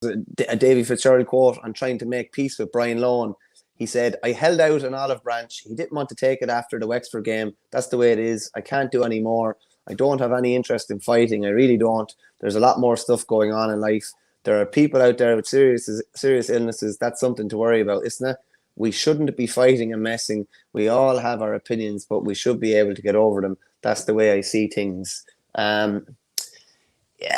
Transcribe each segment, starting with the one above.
a Davy Fitz quote on trying to make peace with Brian Lohan. He said, I held out an olive branch. He didn't want to take it after the Wexford game. That's the way it is. I can't do any more. I don't have any interest in fighting. I really don't. There's a lot more stuff going on in life. There are people out there with serious illnesses. That's something to worry about, isn't it? We shouldn't be fighting and messing. We all have our opinions, but we should be able to get over them. That's the way I see things. Yeah,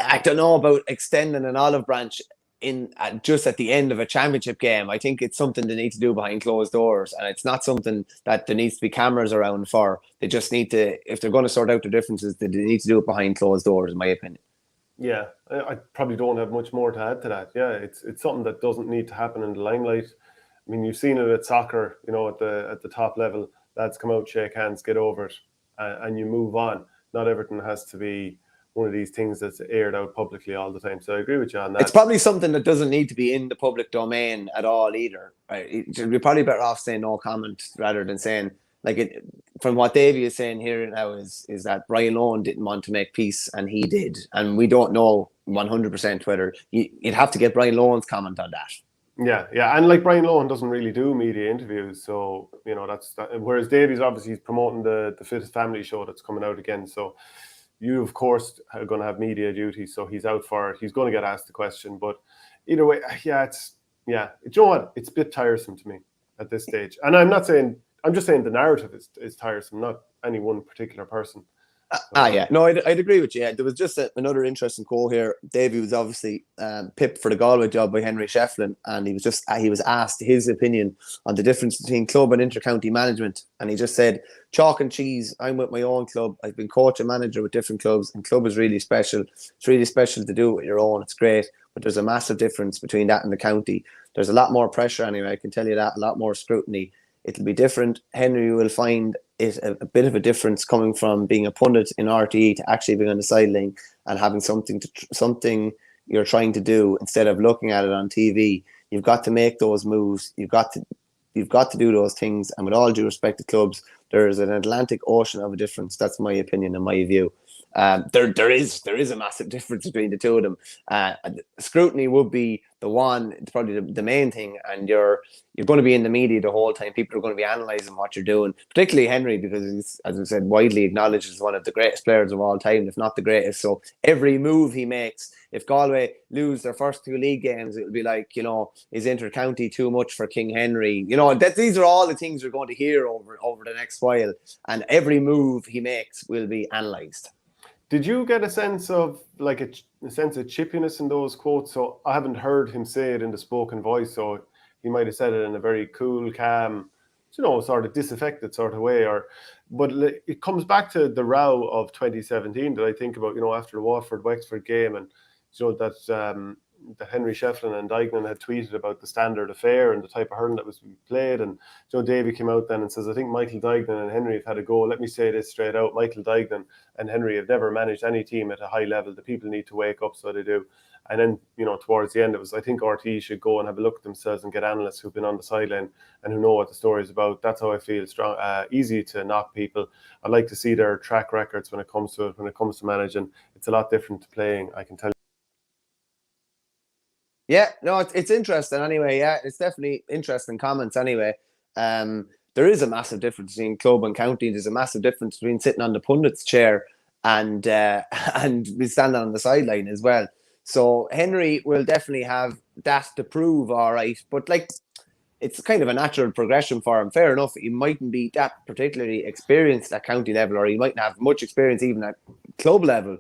I don't know about extending an olive branch in just at the end of a championship game. I think it's something they need to do behind closed doors, and it's not something that there needs to be cameras around for. They just need to, if they're going to sort out the differences, they need to do it behind closed doors, in my opinion. Yeah, I probably don't have much more to add to that. Yeah, it's something that doesn't need to happen in the limelight. I mean, you've seen it at soccer, you know, at the top level. Lads come out, shake hands, get over it, and you move on. Not everything has to be one of these things that's aired out publicly all the time. So I agree with you on that. It's probably something that doesn't need to be in the public domain at all either. Right? You're probably better off saying no comment rather than saying, like, it, from what Davy is saying here now is that Brian Lohan didn't want to make peace and he did. And we don't know 100% whether you'd have to get Brian Lohan's comment on that. Yeah. And like Brian Lohan doesn't really do media interviews. So, you know, whereas Davy's obviously promoting the Fitz family show that's coming out again. So you, of course, are going to have media duties, so he's out for it. He's going to get asked the question. But either way, you know what? It's a bit tiresome to me at this stage. And I'm just saying the narrative is tiresome, not any one particular person. Yeah. No, I'd agree with you. Yeah, there was just another interesting quote here. Davy was obviously pipped for the Galway job by Henry Shefflin, and he was asked his opinion on the difference between club and inter-county management, and he just said, chalk and cheese, I'm with my own club. I've been coach and manager with different clubs, and club is really special. It's really special to do it with your own. It's great, but there's a massive difference between that and the county. There's a lot more pressure anyway, I can tell you that, a lot more scrutiny. It'll be different. Henry will find it a bit of a difference coming from being a pundit in RTE to actually being on the sideline and having something you're trying to do instead of looking at it on TV. You've got to make those moves. You've got to do those things. And with all due respect to clubs, there is an Atlantic Ocean of a difference. That's my opinion and my view. There is a massive difference between the two of them. Scrutiny would be it's probably the main thing, and you're going to be in the media the whole time. People are going to be analysing what you're doing, particularly Henry, because he's, as I said, widely acknowledged as one of the greatest players of all time, if not the greatest. So every move he makes, if Galway lose their first two league games, it'll be like, you know, is inter-county too much for King Henry? You know, these are all the things you're going to hear over the next while, and every move he makes will be analysed. Did you get a sense of a sense of chippiness in those quotes? So I haven't heard him say it in the spoken voice, so he might have said it in a very cool, calm, you know, sort of disaffected sort of way. But it comes back to the row of 2017 that I think about, you know, after the Watford-Wexford game, and you know that Henry Shefflin and Dignan had tweeted about the standard affair and the type of hurling that was being played. And Joe Davy came out then and says, I think Michael Dignan and Henry have had a go. Let me say this straight out. Michael Dignan and Henry have never managed any team at a high level. The people need to wake up, so they do. And then, you know, towards the end, it was, I think RTE should go and have a look at themselves and get analysts who've been on the sideline and who know what the story is about. That's how I feel. Strong, easy to knock people. I like to see their track records when it comes to managing. It's a lot different to playing, I can tell you. Yeah, no, it's interesting anyway. Yeah, it's definitely interesting comments anyway. There is a massive difference between club and county. There's a massive difference between sitting on the pundit's chair and we standing on the sideline as well. So Henry will definitely have that to prove, all right. But like, it's kind of a natural progression for him. Fair enough, he mightn't be that particularly experienced at county level, or he mightn't have much experience even at club level.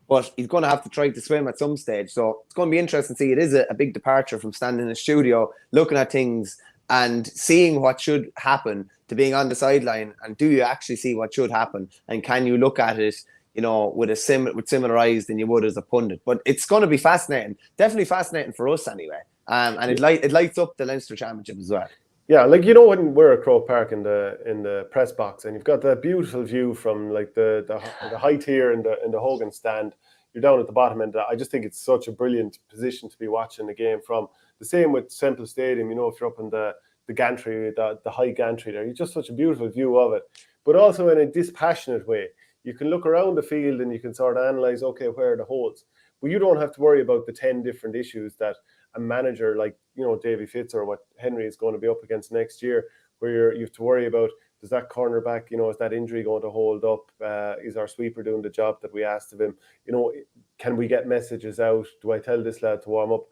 But he's going to have to try to swim at some stage. So it's going to be interesting to see. It is a big departure from standing in a studio, looking at things and seeing what should happen, to being on the sideline. And do you actually see what should happen? And can you look at it, you know, with similar eyes than you would as a pundit? But it's going to be fascinating. Definitely fascinating for us anyway. And it lights up the Leinster Championship as well. Yeah, like, you know, when we're at Croke Park in the press box, and you've got that beautiful view from like the high tier in the Hogan stand, you're down at the bottom end. I just think it's such a brilliant position to be watching the game from. The same with Semple Stadium, you know, if you're up in the gantry, the high gantry there, you just such a beautiful view of it. But also in a dispassionate way, you can look around the field and you can sort of analyse, okay, where are the holes? But you don't have to worry about the 10 different issues that a manager like, Davy Fitz or what Henry is going to be up against next year, where you have to worry about, does that cornerback, is that injury going to hold up? Is our sweeper doing the job that we asked of him? Can we get messages out? Do I tell this lad to warm up?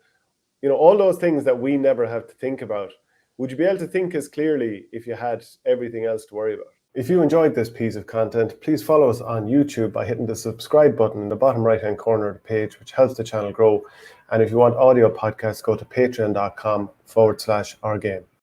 All those things that we never have to think about. Would you be able to think as clearly if you had everything else to worry about? If you enjoyed this piece of content, please follow us on YouTube by hitting the subscribe button in the bottom right-hand corner of the page, which helps the channel grow. And if you want audio podcasts, go to patreon.com/ourgame.